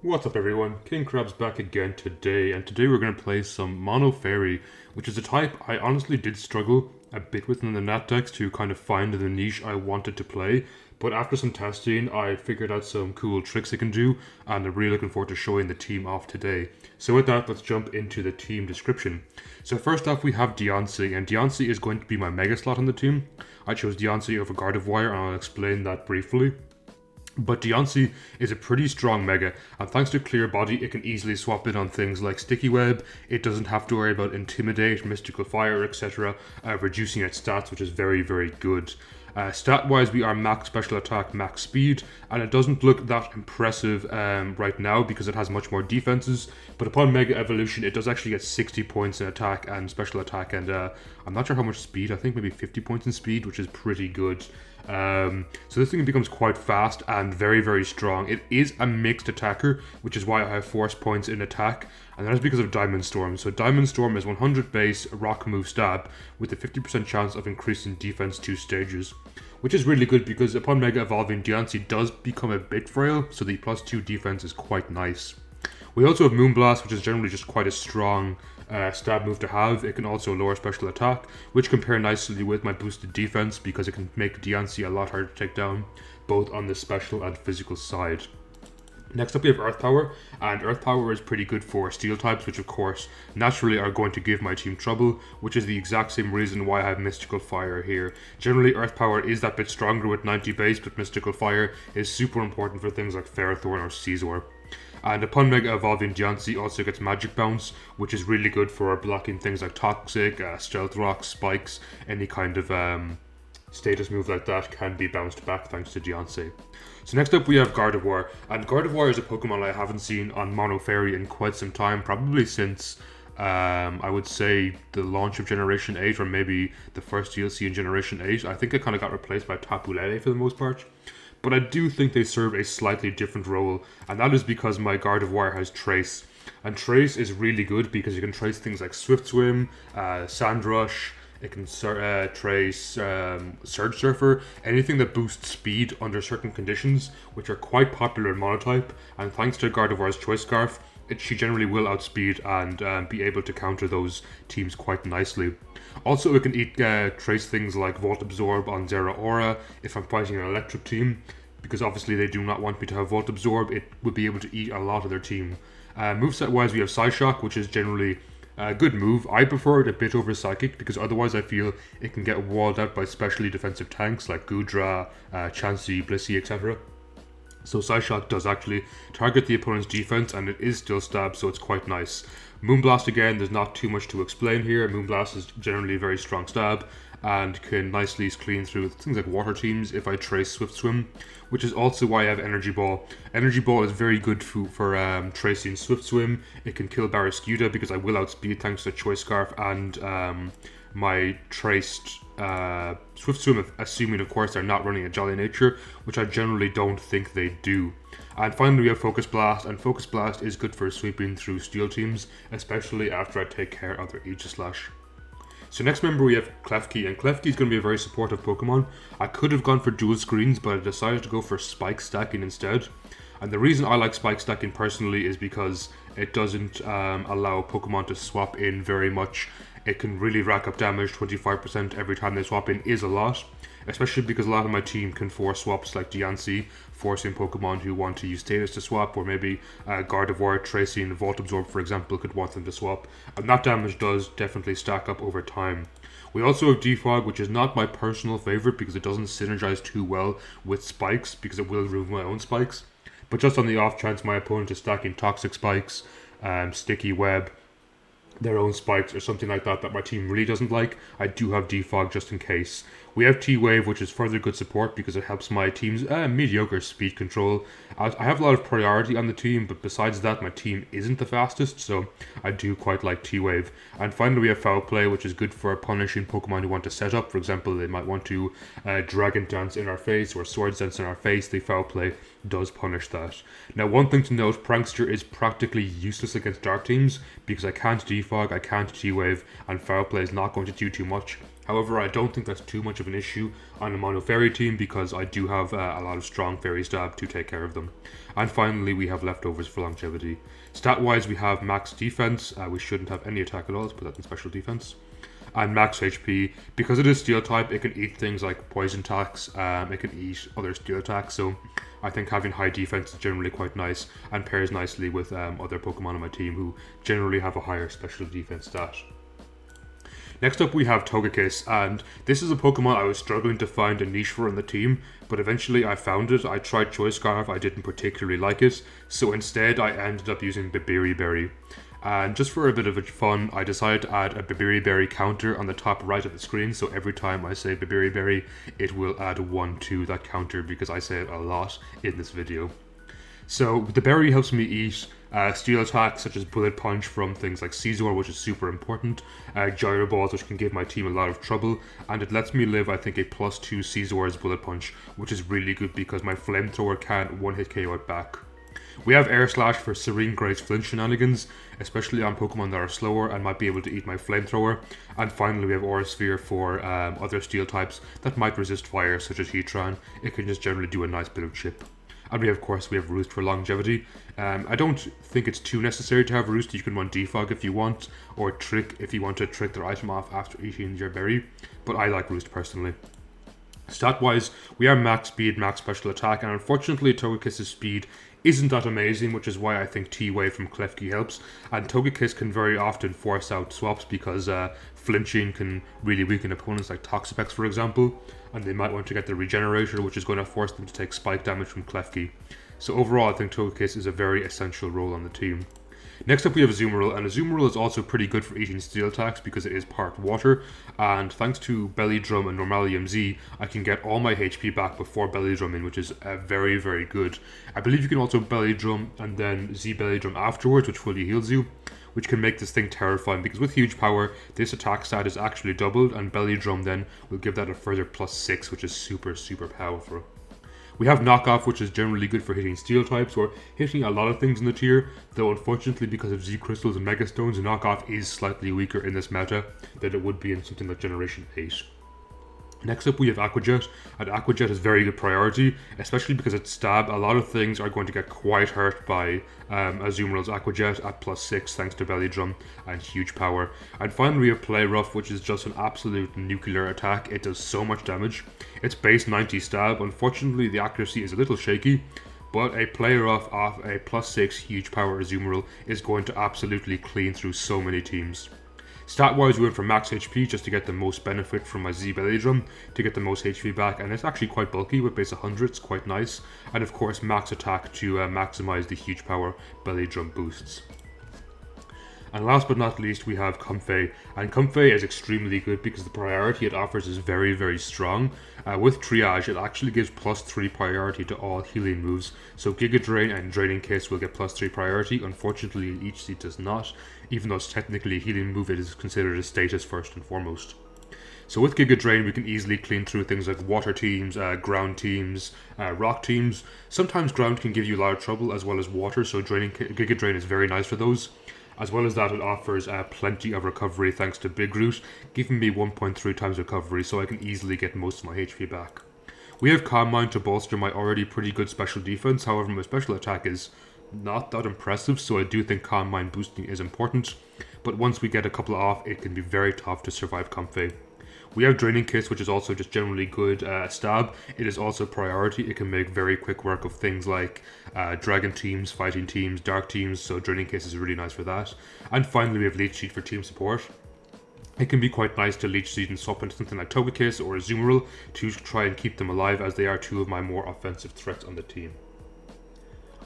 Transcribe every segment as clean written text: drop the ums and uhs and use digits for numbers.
What's up everyone, King Crab's back again today, and today we're going to play some Mono Fairy, which is a type I honestly did struggle a bit with in the NatDex to kind of find the niche I wanted to play, but after some testing I figured out some cool tricks it can do, and I'm really looking forward to showing the team off today. So with that, let's jump into the team description. So first off we have Deontay, and Deontay is going to be my mega slot on the team. I chose Deontay over Gardevoir, and I'll explain that briefly. But Deontay is a pretty strong mega, and thanks to Clear Body, it can easily swap in on things like Sticky Web. It doesn't have to worry about Intimidate, Mystical Fire, etc., reducing its stats, which is very, very good. Stat-wise, we are max special attack, max speed, and it doesn't look that impressive right now because it has much more defenses, but upon Mega Evolution, it does actually get 60 points in attack and special attack, and I'm not sure how much speed, I think maybe 50 points in speed, which is pretty good. So this thing becomes quite fast and very, very strong. It is a mixed attacker, which is why I have force points in attack, and that is because of Diamond Storm. So Diamond Storm is 100 base, rock move stab, with a 50% chance of increasing defense 2 stages, which is really good because upon Mega Evolving, Deontay does become a bit frail, so the plus 2 defense is quite nice. We also have Moonblast, which is generally just quite a strong stab move to have. It can also lower special attack, which compare nicely with my boosted defense because it can make Deontay a lot harder to take down, both on the special and physical side. Next up we have Earth Power, and Earth Power is pretty good for Steel types, which of course naturally are going to give my team trouble, which is the exact same reason why I have Mystical Fire here. Generally Earth Power is that bit stronger with 90 base, but Mystical Fire is super important for things like Ferrothorn or Caesar. And upon Mega Evolving, Deontay also gets Magic Bounce, which is really good for blocking things like Toxic, Stealth Rock, Spikes, any kind of status move like that can be bounced back thanks to Deontay. So next up we have Gardevoir, and Gardevoir is a Pokemon I haven't seen on Mono Fairy in quite some time, probably since I would say the launch of Generation 8 or maybe the first DLC in Generation 8. I think it kind of got replaced by Tapu Lele for the most part. But I do think they serve a slightly different role, and that is because my Gardevoir has Trace. And Trace is really good because you can trace things like Swift Swim, Sand Rush, it can trace Surge Surfer, anything that boosts speed under certain conditions, which are quite popular in Monotype, and thanks to Gardevoir's Choice Scarf, she generally will outspeed and be able to counter those teams quite nicely. Also, it can trace things like Volt Absorb on Zeraora if I'm fighting an electric team, because obviously they do not want me to have Volt Absorb. It would be able to eat a lot of their team. Moveset wise, we have Psyshock, which is generally a good move. I prefer it a bit over Psychic because otherwise I feel it can get walled out by specially defensive tanks like Goodra, Chansey, Blissey, etc. So Psyshock does actually target the opponent's defense, and it is still stab, so it's quite nice. Moonblast again, there's not too much to explain here. Moonblast is generally a very strong stab and can nicely clean through things like water teams if I trace Swift Swim, which is also why I have Energy Ball. Energy Ball is very good for tracing Swift Swim. It can kill Barraskewda because I will outspeed thanks to Choice Scarf and my traced Swift Swim, assuming of course they're not running a Jolly Nature, which I generally don't think they do. And finally we have Focus Blast, and Focus Blast is good for sweeping through Steel teams, especially after I take care of their Aegislash. So next member we have Klefki, and Klefki is going to be a very supportive Pokemon. I could have gone for dual screens, but I decided to go for spike stacking instead. And the reason I like spike stacking personally is because it doesn't allow Pokemon to swap in very much. It can really rack up damage. 25% every time they swap in is a lot, especially because a lot of my team can force swaps like Deontay, forcing Pokemon who want to use status to swap, or maybe Gardevoir tracing Volt Absorb, for example, could want them to swap, and that damage does definitely stack up over time. We also have Defog, which is not my personal favourite because it doesn't synergize too well with spikes, because it will remove my own spikes, but just on the off chance my opponent is stacking Toxic Spikes, Sticky Web, their own spikes or something like that my team really doesn't like, I do have Defog just in case. We have T-Wave, which is further good support because it helps my team's mediocre speed control. I have a lot of priority on the team, but besides that my team isn't the fastest, so I do quite like T-Wave. And finally we have Foul Play, which is good for punishing Pokemon who want to set up. For example, they might want to Dragon Dance in our face or Swords Dance in our face. The Foul Play does punish that. Now one thing to note, Prankster is practically useless against dark teams because I can't Defog, I can't T-Wave, and Foul Play is not going to do too much. However, I don't think that's too much of an issue on a mono fairy team because I do have a lot of strong fairy stab to take care of them. And finally, we have leftovers for longevity. Stat-wise, we have max defense. We shouldn't have any attack at all. Let's put that in special defense. And max HP. Because it is steel type, it can eat things like poison attacks. It can eat other steel attacks. So I think having high defense is generally quite nice and pairs nicely with other Pokemon on my team who generally have a higher special defense stat. Next up we have Togekiss, and this is a Pokemon I was struggling to find a niche for in the team, but eventually I found it. I tried Choice Scarf, I didn't particularly like it, so instead I ended up using Babiri Berry. And just for a bit of fun, I decided to add a Babiri Berry counter on the top right of the screen, so every time I say Babiri Berry, it will add 1 to that counter because I say it a lot in this video. So the berry helps me eat steel attacks such as Bullet Punch from things like Scizor, which is super important, Gyro Balls, which can give my team a lot of trouble, and it lets me live, I think, a +2 Scizor's Bullet Punch, which is really good because my Flamethrower can't one-hit KO it back. We have Air Slash for Serene Grace flinch shenanigans, especially on Pokemon that are slower and might be able to eat my Flamethrower. And finally we have Aura Sphere for other steel types that might resist fire, such as Heatran. It can just generally do a nice bit of chip. And we have Roost for longevity. I don't think it's too necessary to have Roost. You can run Defog if you want, or Trick if you want to trick their item off after eating your berry, but I like Roost personally. Stat-wise, we are max speed, max special attack, and unfortunately Togekiss's speed isn't that amazing, which is why I think T-Wave from Klefki helps, and Togekiss can very often force out swaps because flinching can really weaken opponents like Toxapex for example, and they might want to get the Regenerator, which is going to force them to take spike damage from Klefki. So overall I think Togekiss is a very essential role on the team. Next up we have Azumarill, and Azumarill is also pretty good for eating steel attacks because it is part water, and thanks to Belly Drum and Normalium Z, I can get all my HP back before Belly Drumming, which is very, very good. I believe you can also Belly Drum and then Z Belly Drum afterwards, which fully heals you, which can make this thing terrifying because with huge power, this attack stat is actually doubled, and Belly Drum then will give that a further +6, which is super, super powerful. We have Knockoff, which is generally good for hitting steel types or hitting a lot of things in the tier, though unfortunately because of Z Crystals and Mega Stones, Knockoff is slightly weaker in this meta than it would be in something like Generation 8. Next up we have Aqua Jet, and Aqua Jet is very good priority, especially because it's stab. A lot of things are going to get quite hurt by Azumarill's Aqua Jet at +6 thanks to Belly Drum and huge power. And finally we have Play Rough, which is just an absolute nuclear attack. It does so much damage. It's base 90 stab. Unfortunately the accuracy is a little shaky, but a Play Rough off a +6 huge power Azumarill is going to absolutely clean through so many teams. Stat-wise, we went for max HP just to get the most benefit from my Z Belly Drum, to get the most HP back, and it's actually quite bulky with base 100, it's quite nice. And of course, max attack to maximize the huge power Belly Drum boosts. And last but not least, we have Comfey, and Comfey is extremely good because the priority it offers is very, very strong. With Triage, it actually gives +3 priority to all healing moves, so Giga Drain and Draining Kiss will get +3 priority. Unfortunately, each seat does not. Even though it's technically a healing move, it is considered a status first and foremost. So with Giga Drain, we can easily clean through things like water teams, ground teams, rock teams. Sometimes ground can give you a lot of trouble as well as water, so Giga Drain is very nice for those. As well as that, it offers plenty of recovery thanks to Big Root, giving me 1.3 times recovery, so I can easily get most of my HP back. We have Calm Mind to bolster my already pretty good special defense, however my special attack is not that impressive, so I do think Calm Mind boosting is important, but once we get a couple off, it can be very tough to survive Comfey. We have Draining Kiss, which is also just generally good stab. It is also priority. It can make very quick work of things like Dragon teams, Fighting teams, Dark teams, so Draining Kiss is really nice for that. And finally we have Leech Seed for team support. It can be quite nice to Leech Seed and swap into something like Togekiss or Azumarill to try and keep them alive, as they are two of my more offensive threats on the team.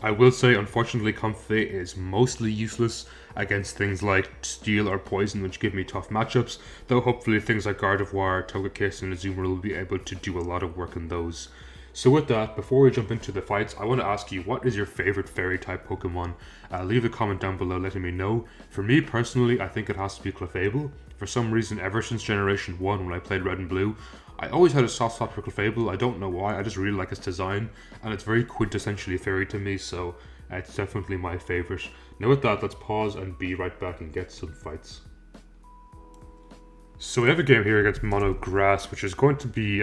I will say, unfortunately, Comfey is mostly useless against things like Steel or Poison, which give me tough matchups, though hopefully things like Gardevoir, Togekiss and Azumarill will be able to do a lot of work in those. So with that, before we jump into the fights, I want to ask you, what is your favorite Fairy-type Pokemon? Leave a comment down below letting me know. For me personally, I think it has to be Clefable. For some reason, ever since Generation 1 when I played Red and Blue, I always had a soft spot for Clefable. I don't know why, I just really like its design, and it's very quintessentially fairy to me, so it's definitely my favourite. Now with that, let's pause and be right back and get some fights. So we have a game here against Mono Grass, which is going to be,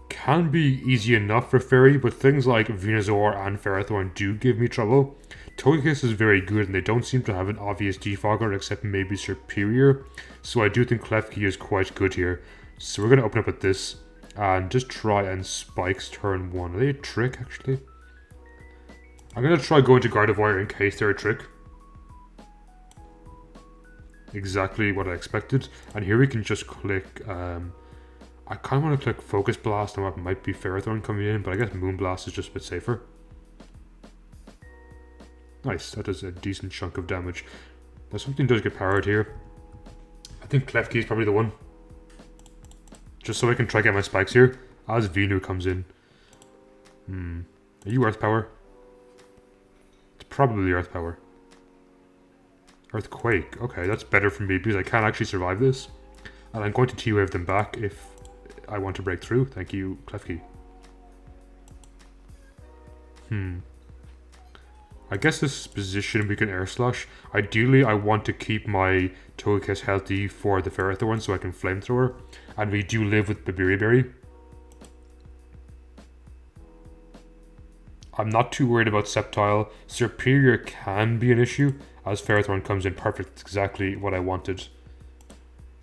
can be easy enough for Fairy, but things like Venusaur and Ferrothorn do give me trouble. Togekiss is very good, and they don't seem to have an obvious defogger except maybe Superior, so I do think Klefki is quite good here. So we're going to open up with this, and just try and Spikes turn 1. Are they a trick, actually? I'm going to try going to Gardevoir in case they're a trick. Exactly what I expected. And here we can just click, I kind of want to click Focus Blast on what might be Ferrothorn coming in, but I guess Moonblast is just a bit safer. Nice, that does a decent chunk of damage. Now something does get powered here. I think Klefki is probably the one. Just so I can try to get my spikes here, as Venu comes in. Are you Earth Power? It's probably Earth Power. Earthquake. Okay, that's better for me because I can actually survive this. And I'm going to T-Wave them back if I want to break through. Thank you, Klefki. I guess this position we can Air Slash. Ideally, I want to keep my Togekiss healthy for the Ferrothorn so I can Flamethrower. And we do live with babiri. I'm not too worried about Sceptile. Superior can be an issue, as Ferrothorn comes in perfect, exactly what I wanted.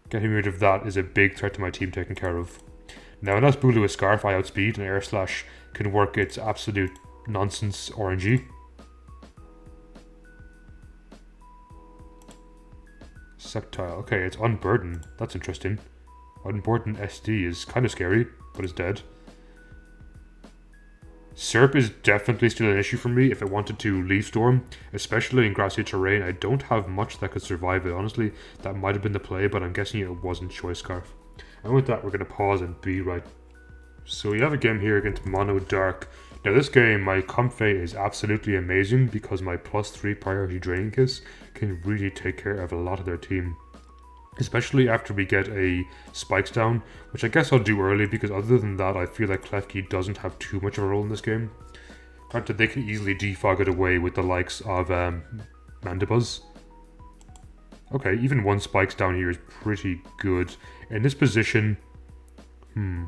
Getting rid of that is a big threat to my team taken care of. Now, unless Bulu is Scarf, I outspeed, and Air Slash can work its absolute nonsense RNG. Sceptile. Okay, it's Unburden. That's interesting. Unburden SD is kind of scary, but it's dead. Serp is definitely still an issue for me if I wanted to Leaf Storm, especially in grassy terrain. I don't have much that could survive it, honestly. That might have been the play, but I'm guessing it wasn't Choice Scarf. And with that, we're going to pause and be right. So we have a game here against Mono Dark. Now this game, my Comfey is absolutely amazing because my +3 priority Draining Kiss can really take care of a lot of their team. Especially after we get a Spikes down, which I guess I'll do early because other than that I feel like Klefki doesn't have too much of a role in this game. Granted, they can easily defog it away with the likes of Mandibuzz. Okay, even one Spikes down here is pretty good. In this position, I'm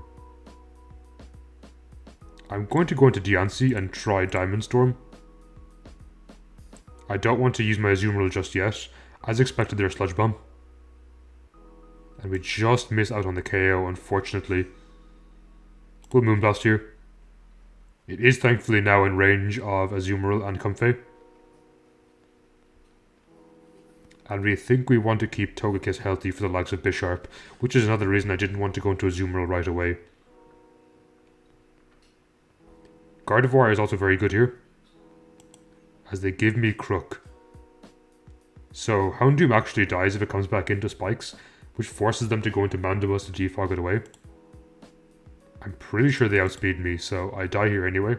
going to go into Diancie and try Diamond Storm. I don't want to use my Azumarill just yet. As expected, they're Sludge Bomb. And we just miss out on the KO, unfortunately. We'll Moonblast here. It is thankfully now in range of Azumarill and Comfey. And we think we want to keep Togekiss healthy for the likes of Bisharp, which is another reason I didn't want to go into Azumarill right away. Gardevoir is also very good here, as they give me Crook. So Houndoom actually dies if it comes back into Spikes, which forces them to go into Mandibuzz to defog it away. I'm pretty sure they outspeed me, so I die here anyway.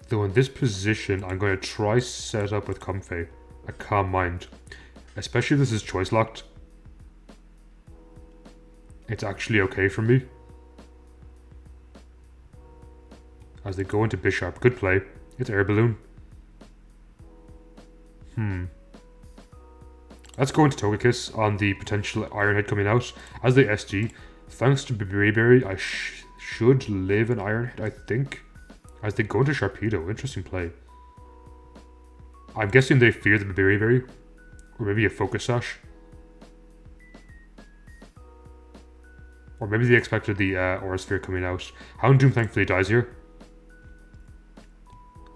Though in this position, I'm going to try set up with Comfey. A Calm Mind. Especially if this is choice locked. It's actually okay for me. As they go into Bisharp. Good play. It's Air Balloon. Let's go into Togekiss on the potential Iron Head coming out. As they SG, thanks to Babiri, I should live an Iron Head, I think. As they go into Sharpedo. Interesting play. I'm guessing they fear the Babiri, or maybe a Focus Sash. Or maybe they expected the Aura Sphere coming out. Houndoom thankfully dies here.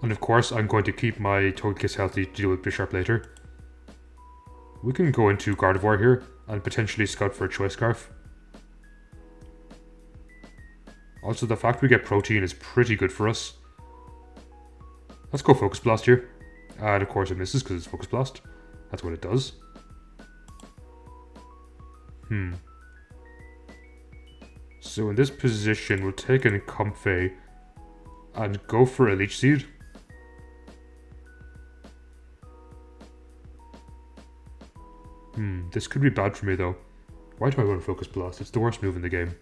And of course, I'm going to keep my Togekiss healthy to deal with Bisharp later. We can go into Gardevoir here and potentially scout for a Choice Scarf. Also, the fact we get Protein is pretty good for us. Let's go Focus Blast here. And of course it misses because it's Focus Blast. That's what it does. So in this position, we'll take in Comfey and go for a Leech Seed. This could be bad for me though. Why do I want to Focus Blast? It's the worst move in the game.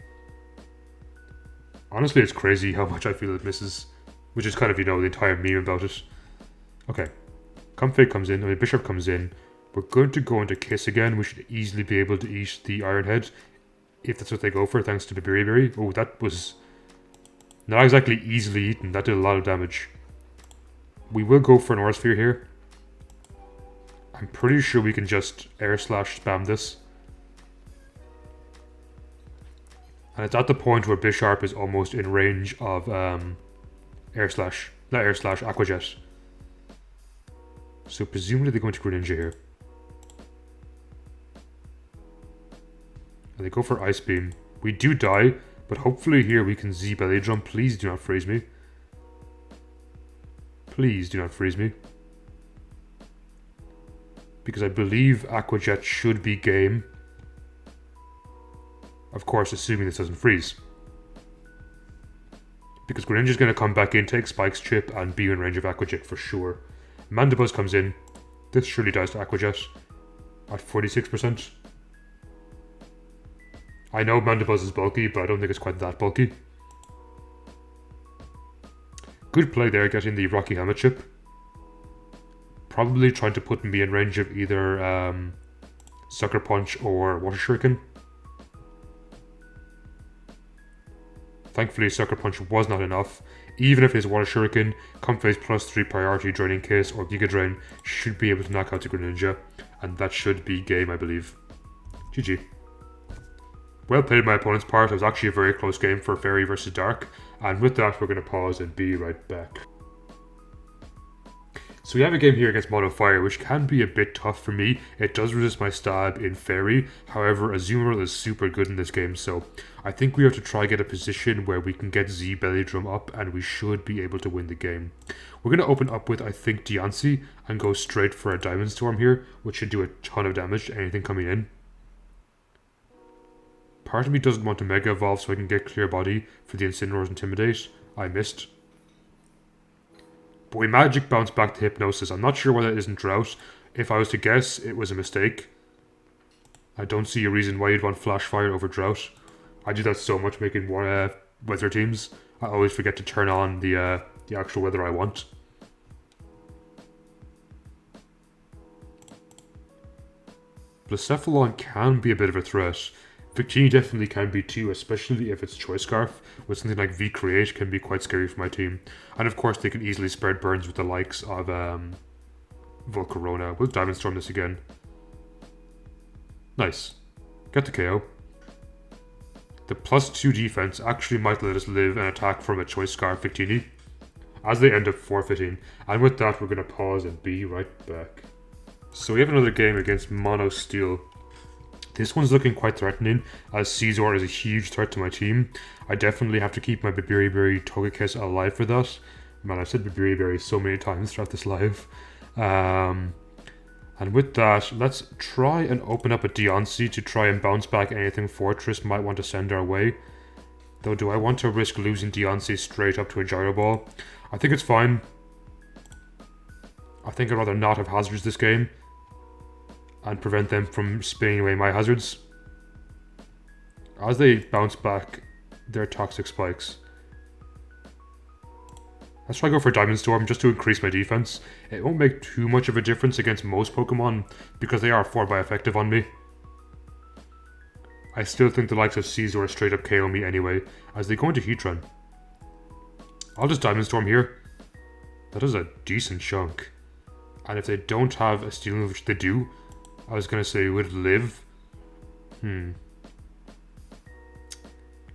Honestly, it's crazy how much I feel it misses. Which is kind of, you know, the entire meme about it. Okay, Comfey comes in, Bishop comes in. We're going to go into Kiss again. We should easily be able to eat the Iron Head, if that's what they go for, thanks to babiri. Oh, that was not exactly easily eaten. That did a lot of damage. We will go for an Aura Sphere here. I'm pretty sure we can just Air Slash spam this. And it's at the point where Bisharp is almost in range of Aqua Jet. So presumably they're going to Greninja here. And they go for Ice Beam. We do die, but hopefully here we can Z Belly Drum. Please do not freeze me. Please do not freeze me. Because I believe Aqua Jet should be game. Of course, assuming this doesn't freeze. Because Greninja's going to come back in, take Spike's chip, and be in range of Aqua Jet for sure. Mandibuzz comes in. This surely dies to Aqua Jet at 46%. I know Mandibuzz is bulky, but I don't think it's quite that bulky. Good play there, getting the Rocky Helmet chip. Probably trying to put me in range of either Sucker Punch or Water Shuriken. Thankfully, Sucker Punch was not enough. Even if it is Water Shuriken, Comfey's +3 priority Draining Kiss or Giga Drain should be able to knock out the Greninja. And that should be game, I believe. GG. Well played my opponent's part. It was actually a very close game for Fairy versus Dark. And with that, we're going to pause and be right back. So we have a game here against Mono Fire, which can be a bit tough for me. It does resist my stab in Fairy. However, Azumarill is super good in this game, so I think we have to try get a position where we can get Z Belly Drum up, and we should be able to win the game. We're going to open up with, I think, Diancie, and go straight for a Diamond Storm here, which should do a ton of damage to anything coming in. Part of me doesn't want to Mega Evolve so I can get Clear Body for the Incineroar's Intimidate. I missed. But we Magic Bounce back to Hypnosis. I'm not sure why that isn't Drought. If I was to guess, it was a mistake. I don't see a reason why you'd want Flash Fire over Drought. I do that so much making weather teams. I always forget to turn on the actual weather I want. Blacephalon can be a bit of a threat. Victini definitely can be too, especially if it's Choice Scarf, with something like V-Create can be quite scary for my team. And of course they can easily spread burns with the likes of Volcarona. We'll Diamond Storm this again. Nice. Get the KO. The +2 defense actually might let us live an attack from a Choice Scarf Victini, as they end up forfeiting. And with that we're going to pause and be right back. So we have another game against Mono Steel. This one's looking quite threatening, as Scizor is a huge threat to my team. I definitely have to keep my Babiri Togekiss alive for that. Man, I've said Babiri so many times throughout this live. And with that, let's try and open up a Diancie to try and bounce back anything Fortress might want to send our way. Though, do I want to risk losing Diancie straight up to a Gyro Ball? I think it's fine. I think I'd rather not have hazards this game and prevent them from spinning away my hazards. As they bounce back their Toxic Spikes. Let's try go for Diamond Storm just to increase my defense. It won't make too much of a difference against most Pokemon because they are 4x effective on me. I still think the likes of Scizor straight up KO me anyway, as they go into Heatran. I'll just Diamond Storm here. That is a decent chunk. And if they don't have a Steel Move, which they do, I was going to say, would it live?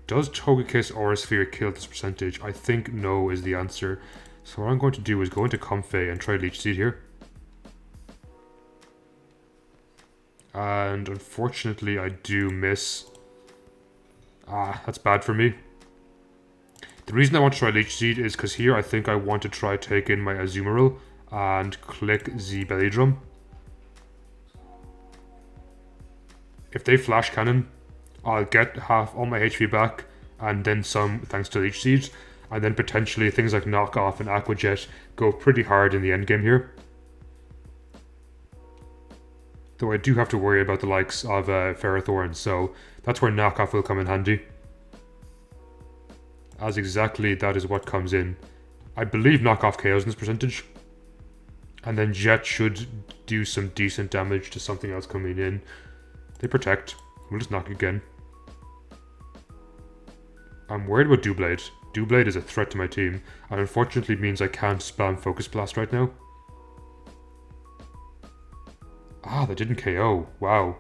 Does Togekiss Aura Sphere kill this percentage? I think no is the answer. So what I'm going to do is go into Comfey and try Leech Seed here. And unfortunately I do miss. That's bad for me. The reason I want to try Leech Seed is because here I think I want to try take in my Azumarill and click Z Belly Drum. If they Flash Cannon, I'll get half all my HP back and then some thanks to Leech Seed, and then potentially things like Knock Off and Aqua Jet go pretty hard in the endgame here. Though I do have to worry about the likes of Ferrothorn, so that's where Knock Off will come in handy. As exactly that is what comes in. I believe Knock Off KOs in this percentage. And then Jet should do some decent damage to something else coming in. They protect. We'll just knock again. I'm worried about Doublade. Doublade is a threat to my team, and unfortunately means I can't spam Focus Blast right now. Ah, that didn't KO. Wow.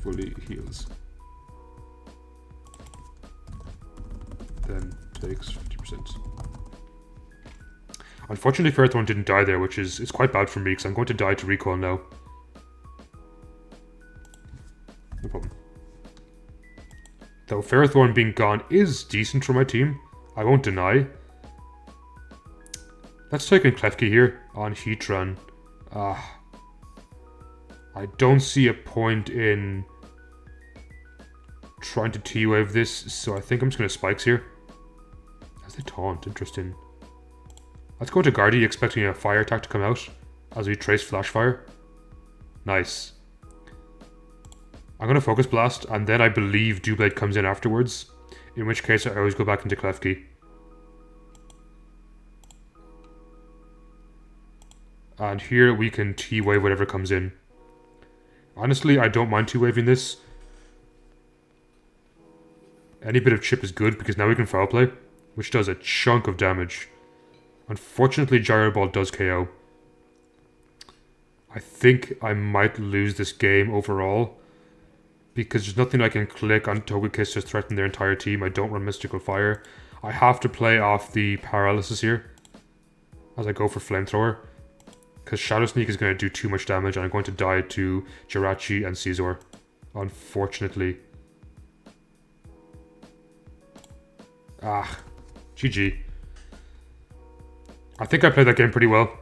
Fully heals. Then takes 50%. Unfortunately, Ferrothorn didn't die there, which is quite bad for me, because I'm going to die to Recall now. No problem. Though Ferrothorn being gone is decent for my team, I won't deny. Let's take in Klefki here on Heatran. I don't see a point in trying to T-Wave this, so I think I'm just going to Spikes here. As they taunt, interesting. Let's go to Guardy, expecting a fire attack to come out as we trace Flash Fire. Nice. I'm going to Focus Blast, and then I believe Doublade comes in afterwards, in which case I always go back into Klefki. And here we can T-Wave whatever comes in. Honestly, I don't mind T-Waving this. Any bit of chip is good, because now we can Foul Play, which does a chunk of damage. Unfortunately, Gyro Ball does KO. I think I might lose this game overall, because there's nothing I can click on Togekiss to threaten their entire team. I don't run Mystical Fire. I have to play off the Paralysis here as I go for Flamethrower, because Shadow Sneak is going to do too much damage and I'm going to die to Jirachi and Caesar, unfortunately. GG. I think I played that game pretty well,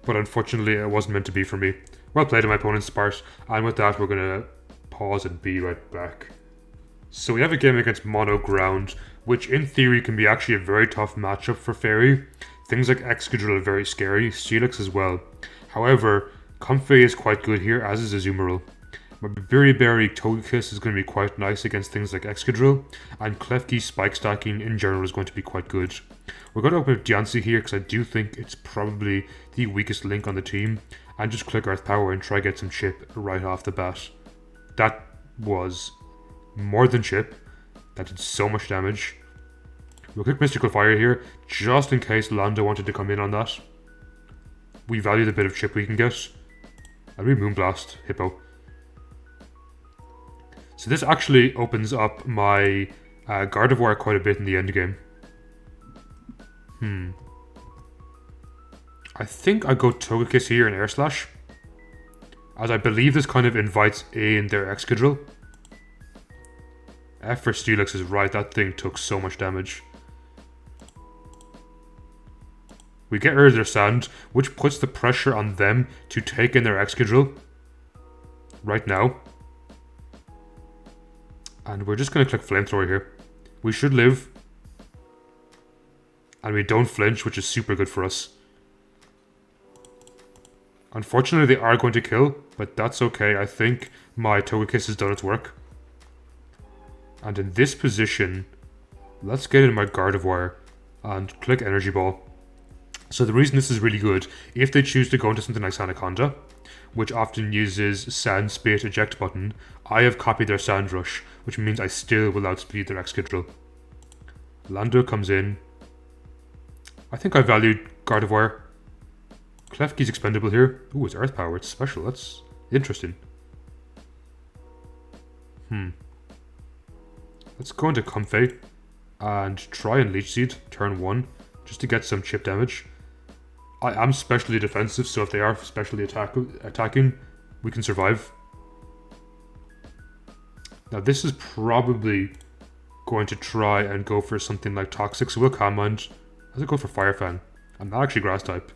but unfortunately it wasn't meant to be for me. Well played on my opponent's part, and with that we're going to pause and be right back. So we have a game against Mono Ground, which in theory can be actually a very tough matchup for Fairy. Things like Excadrill are very scary, Steelix as well. However, Comfey is quite good here, as is Azumarill. My Berry Togekiss is going to be quite nice against things like Excadrill, and Klefki Spike Stacking in general is going to be quite good. We're going to open up Diancie here because I do think it's probably the weakest link on the team, and just click Earth Power and try get some chip right off the bat. That was more than chip. That did so much damage. We'll click Mystical Fire here, just in case Lando wanted to come in on that. We value the bit of chip we can get. And we Moonblast Hippo. So this actually opens up my Gardevoir quite a bit in the endgame. I think I go Togekiss here and Air Slash, as I believe this kind of invites in their Excadrill. F for Steelix is right, that thing took so much damage. We get rid of their Sand, which puts the pressure on them to take in their Excadrill right now. And we're just going to click Flamethrower here. We should live. And we don't flinch, which is super good for us. Unfortunately, they are going to kill, but that's okay. I think my Togekiss has done its work. And in this position, let's get in my Gardevoir and click Energy Ball. So the reason this is really good, if they choose to go into something like Sandaconda, which often uses Sand Spit Eject button, I have copied their Sand Rush, which means I still will outspeed their Excadrill. Lando comes in. I think I valued Gardevoir. Klefki's expendable here. Ooh, it's Earth Power, it's special, that's interesting. Let's go into Comfey and try and Leech Seed, turn 1, just to get some chip damage. I am specially defensive, so if they are specially attacking, we can survive. Now this is probably going to try and go for something like Toxic, so we'll Calm Mind. As I go for Fire Fan. I'm not actually Grass type,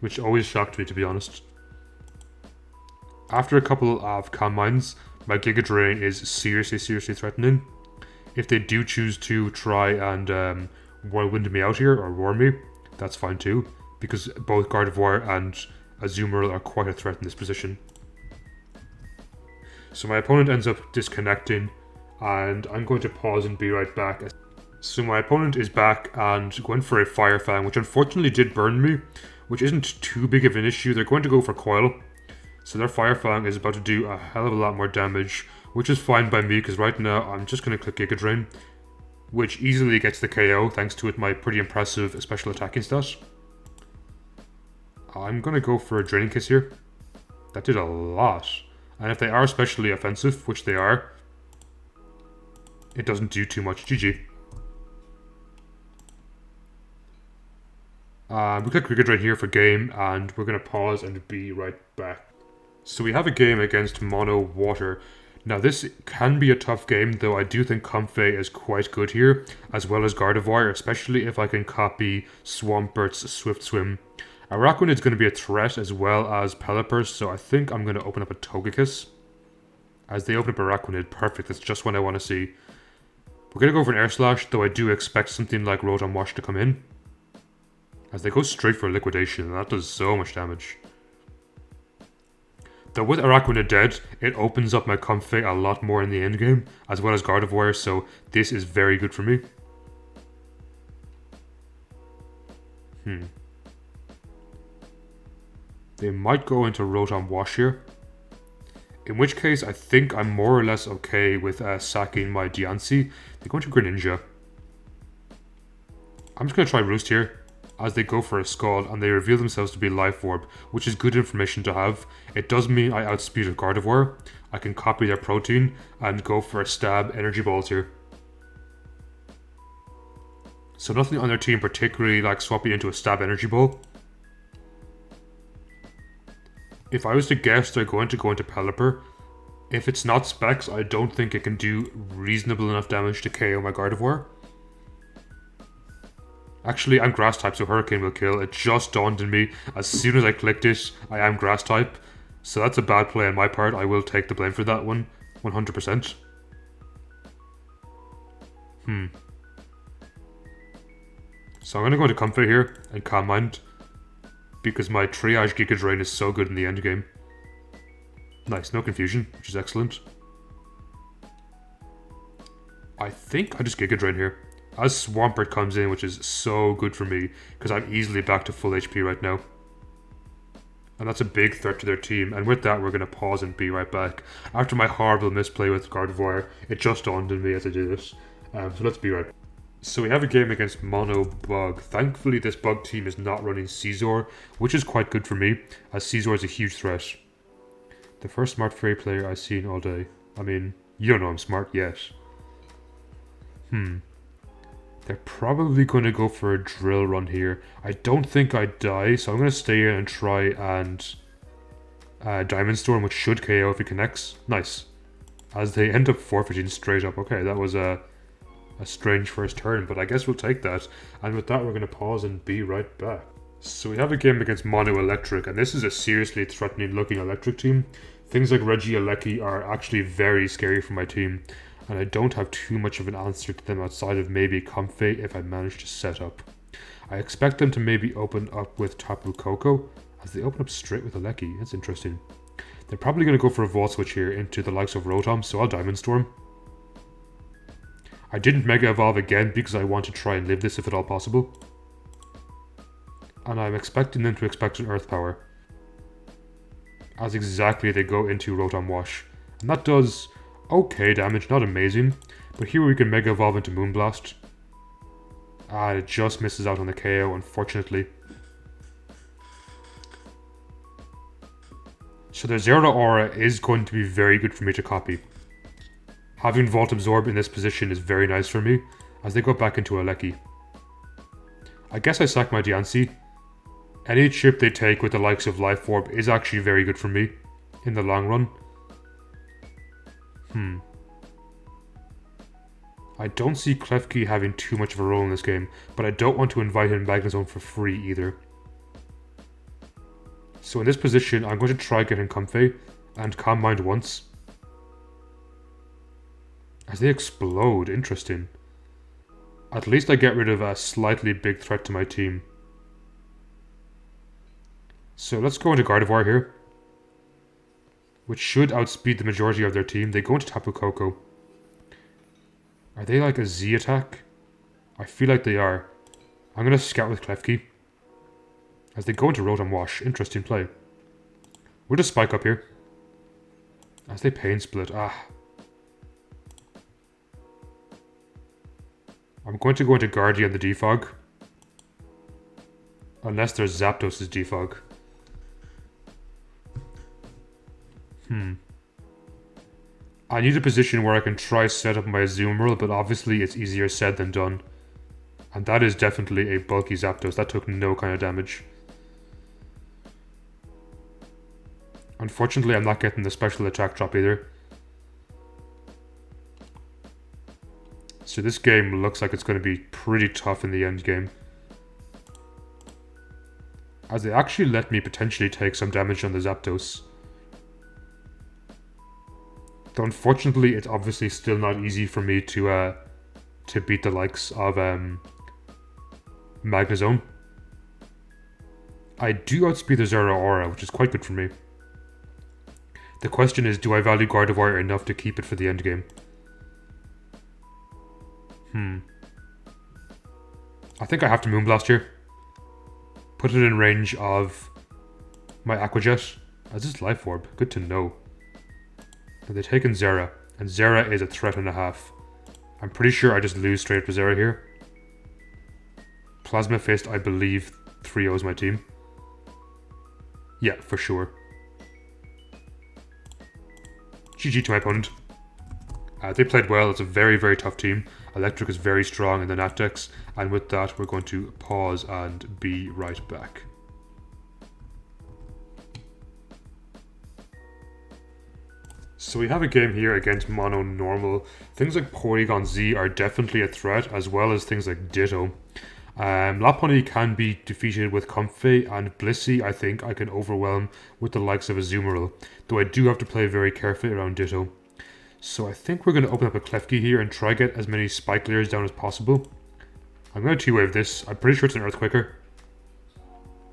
which always shocked me, to be honest. After a couple of Calm Minds, my Giga Drain is seriously threatening. If they do choose to try and Whirlwind me out here, or Roar me, that's fine too, because both Gardevoir and Azumarill are quite a threat in this position. So my opponent ends up disconnecting, and I'm going to pause and be right back. So my opponent is back and going for a Fire Fang, which unfortunately did burn me, which isn't too big of an issue. They're going to go for Coil. So their Fire Fang is about to do a hell of a lot more damage, which is fine by me because right now I'm just going to click Giga Drain, which easily gets the KO thanks to my pretty impressive special attacking stat. I'm going to go for a Draining Kiss here. That did a lot. And if they are especially offensive, which they are, it doesn't do too much. GG. We click Giga Drain here for game, and we're going to pause and be right back. So we have a game against Mono Water. Now this can be a tough game, though I do think Comfey is quite good here, as well as Gardevoir, especially if I can copy Swampert's Swift Swim. Araquanid is going to be a threat as well as Pelipper, so I think I'm going to open up a Togekiss. As they open up Araquanid, perfect, that's just what I want to see. We're going to go for an Air Slash, though I do expect something like Rotom Wash to come in. As they go straight for Liquidation, and that does so much damage. Though with Araquanid dead, it opens up my Comfey a lot more in the endgame, as well as Gardevoir, so this is very good for me. They might go into Rotom Wash here. In which case, I think I'm more or less okay with sacking my Diancie. They're going to Greninja. I'm just going to try Roost here, as they go for a Scald, and they reveal themselves to be Life Orb, which is good information to have. It does mean I outspeed a Gardevoir. I can copy their Protein, and go for a Stab Energy Balls here. So nothing on their team particularly like swapping into a Stab Energy Ball. If I was to guess, they're going to go into Pelipper. If it's not Specs, I don't think it can do reasonable enough damage to KO my Gardevoir. Actually, I'm Grass type, so Hurricane will kill. It just dawned on me as soon as I clicked it, I am Grass type. So that's a bad play on my part. I will take the blame for that one, 100%. So I'm going to go into Comfey here and Calm Mind, because my Triage Giga Drain is so good in the end game. Nice, no confusion, which is excellent. I think I just Giga Drain here. As Swampert comes in, which is so good for me, because I'm easily back to full HP right now. And that's a big threat to their team, and with that we're going to pause and be right back. After my horrible misplay with Gardevoir, it just dawned on me as I do this. So let's be right back. So we have a game against Mono Bug. Thankfully this Bug team is not running Scizor, which is quite good for me, as Scizor is a huge threat. The first smart fairy player I've seen all day. I mean, you don't know I'm smart yet. They're probably going to go for a Drill Run here. I don't think I die, so I'm going to stay in and try and Diamond Storm, which should KO if he connects. Nice. As they end up forfeiting straight up. Okay, that was a strange first turn, but I guess we'll take that. And with that, we're going to pause and be right back. So we have a game against Mono Electric, and this is a seriously threatening looking electric team. Things like Regieleki are actually very scary for my team, and I don't have too much of an answer to them outside of maybe Comfey if I manage to set up. I expect them to maybe open up with Tapu Koko, as they open up straight with Aleki. That's interesting. They're probably going to go for a Volt Switch here into the likes of Rotom, so I'll Diamond Storm. I didn't Mega Evolve again because I want to try and live this if at all possible. And I'm expecting them to expect an Earth Power. As exactly they go into Rotom Wash. And that does okay damage, not amazing. But here we can Mega Evolve into Moonblast. It just misses out on the KO, unfortunately. So their Zeraora Aura is going to be very good for me to copy. Having Volt Absorb in this position is very nice for me, as they go back into Aleki. I guess I sack my Diancie. Any chip they take with the likes of Life Orb is actually very good for me, in the long run. I don't see Klefki having too much of a role in this game, but I don't want to invite him back in his own for free either. So in this position, I'm going to try getting Comfey, and Calm Mind once. As they explode, interesting. At least I get rid of a slightly big threat to my team. So let's go into Gardevoir here, which should outspeed the majority of their team. They go into Tapu Koko. Are they like a Z attack? I feel like they are. I'm going to scout with Klefki. As they go into Rotom Wash. Interesting play. We'll just spike up here. As they Pain Split. I'm going to go into Guardian the Defog. Unless there's Zapdos' Defog. I need a position where I can try set up my Azumarill, but obviously it's easier said than done. And that is definitely a bulky Zapdos. That took no kind of damage. Unfortunately, I'm not getting the special attack drop either. So this game looks like it's going to be pretty tough in the end game. As they actually let me potentially take some damage on the Zapdos. Though unfortunately, it's obviously still not easy for me to beat the likes of Magnezone. I do outspeed the Zeraora, which is quite good for me. The question is, do I value Gardevoir enough to keep it for the end game? I think I have to Moonblast here. Put it in range of my Aqua Jet. As this Life Orb, good to know. And they've taken Zera, and Zera is a threat and a half. I'm pretty sure I just lose straight to Zera here. Plasma Fist, I believe 3-0's my team. Yeah, for sure. GG to my opponent. They played well. It's a very, very tough team. Electric is very strong in the NatDex. And with that, we're going to pause and be right back. So we have a game here against Mono Normal. Things like Porygon Z are definitely a threat, as well as things like Ditto. Lopunny can be defeated with Comfey, and Blissey I think I can overwhelm with the likes of Azumarill, though I do have to play very carefully around Ditto. So I think we're going to open up a Klefki here and try get as many Spike Layers down as possible. I'm going to two-wave this. I'm pretty sure it's an Earthquaker.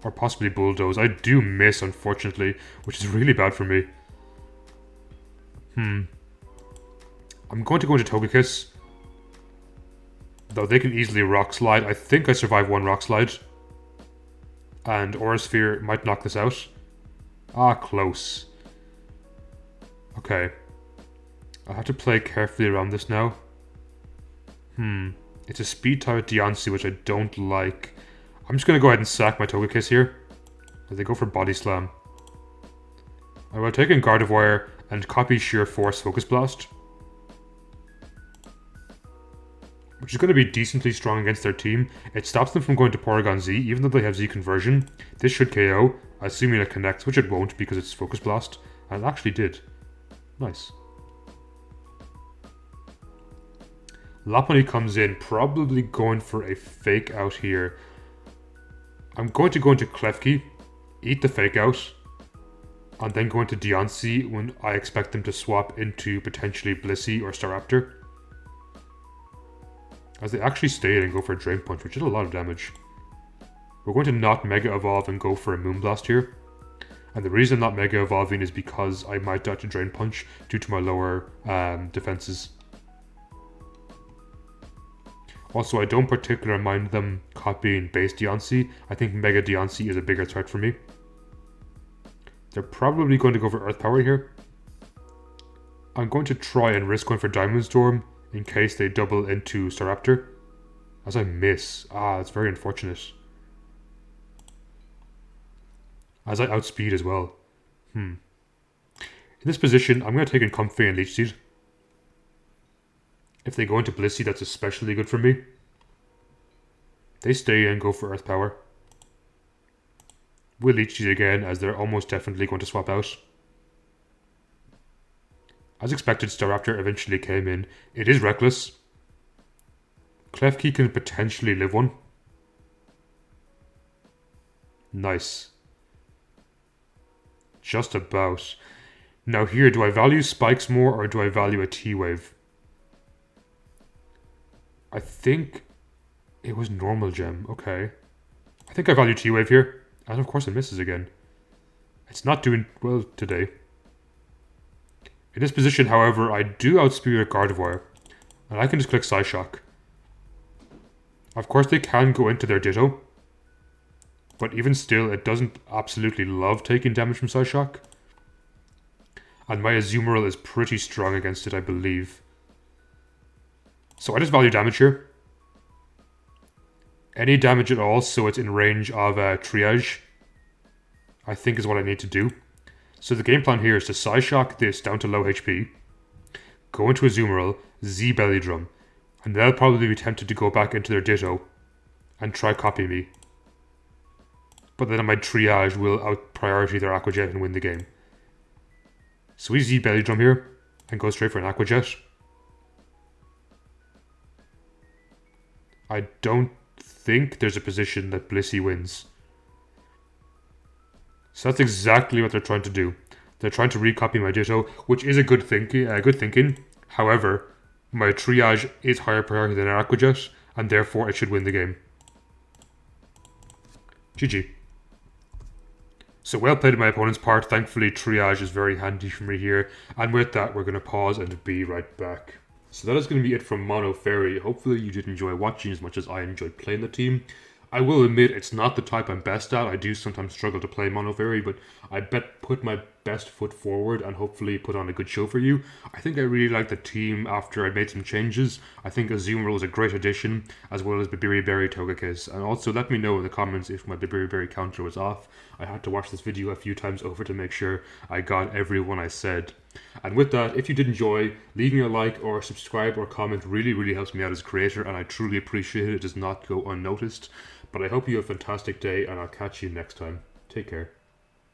Or possibly Bulldoze. I do miss, unfortunately, which is really bad for me. I'm going to go into Togekiss. Though they can easily Rock Slide. I think I survive one Rock Slide. And Aura Sphere might knock this out. Close. Okay. I have to play carefully around this now. It's a speed type Deontay, which I don't like. I'm just going to go ahead and sack my Togekiss here. As they go for Body Slam. I will take in Gardevoir and copy Sheer Force Focus Blast. Which is going to be decently strong against their team. It stops them from going to Porygon Z, even though they have Z conversion. This should KO, assuming it connects, which it won't because it's Focus Blast. And it actually did. Nice. Lopunny comes in, probably going for a Fake Out here. I'm going to go into Klefki, eat the Fake Out, and then go into Deontay when I expect them to swap into potentially Blissey or Staraptor. As they actually stayed and go for a Drain Punch, which did a lot of damage. We're going to not Mega Evolve and go for a Moonblast here. And the reason I'm not Mega Evolving is because I might dodge a Drain Punch due to my lower defenses. Also, I don't particularly mind them copying base Deontay. I think Mega Deontay is a bigger threat for me. They're probably going to go for Earth Power here. I'm going to try and risk going for Diamond Storm in case they double into Staraptor. As I miss. That's very unfortunate. As I outspeed as well. In this position, I'm going to take in Comfey and Leech Seed. If they go into Blissey, that's especially good for me. They stay and go for Earth Power. We'll Leech Seed again, as they're almost definitely going to swap out. As expected, Staraptor eventually came in. It is reckless. Klefki can potentially live one. Nice. Just about. Now here, do I value Spikes more or do I value a T-Wave? I think it was Normal Gem. Okay. I think I value T-Wave here. And of course it misses again. It's not doing well today. In this position, however, I do outspeed a Gardevoir. And I can just click Psyshock. Of course they can go into their Ditto, but even still it doesn't absolutely love taking damage from Psyshock. And my Azumarill is pretty strong against it, I believe. So I just value damage here. Any damage at all, so it's in range of Triage, I think is what I need to do. So the game plan here is to Psyshock this down to low HP, go into Azumarill, Z Belly Drum, and they'll probably be tempted to go back into their Ditto and try copy me. But then my Triage will out-priority their Aqua Jet and win the game. So we Z Belly Drum here and go straight for an Aqua Jet. I don't think there's a position that Blissey wins. So that's exactly what they're trying to do. They're trying to recopy my Ditto, which is a good thinking. However, my Triage is higher priority than our Aqua Jet, and therefore it should win the game. GG. So well played on my opponent's part. Thankfully, Triage is very handy for me here. And with that, we're going to pause and be right back. So that is going to be it from Mono Fairy. Hopefully you did enjoy watching as much as I enjoyed playing the team. I will admit it's not the type I'm best at. I do sometimes struggle to play Mono Fairy, but I put my best foot forward and hopefully put on a good show for you. I think I really like the team after I made some changes. I think Azumarill is a great addition, as well as Babiri Berry Togekiss. And also let me know in the comments if my Babiri Berry counter was off. I had to watch this video a few times over to make sure I got everyone I said. And with that, if you did enjoy, leaving a like or subscribe or comment really helps me out as a creator, and I truly appreciate it. It does not go unnoticed. But I hope you have a fantastic day, and I'll catch you next time. Take care.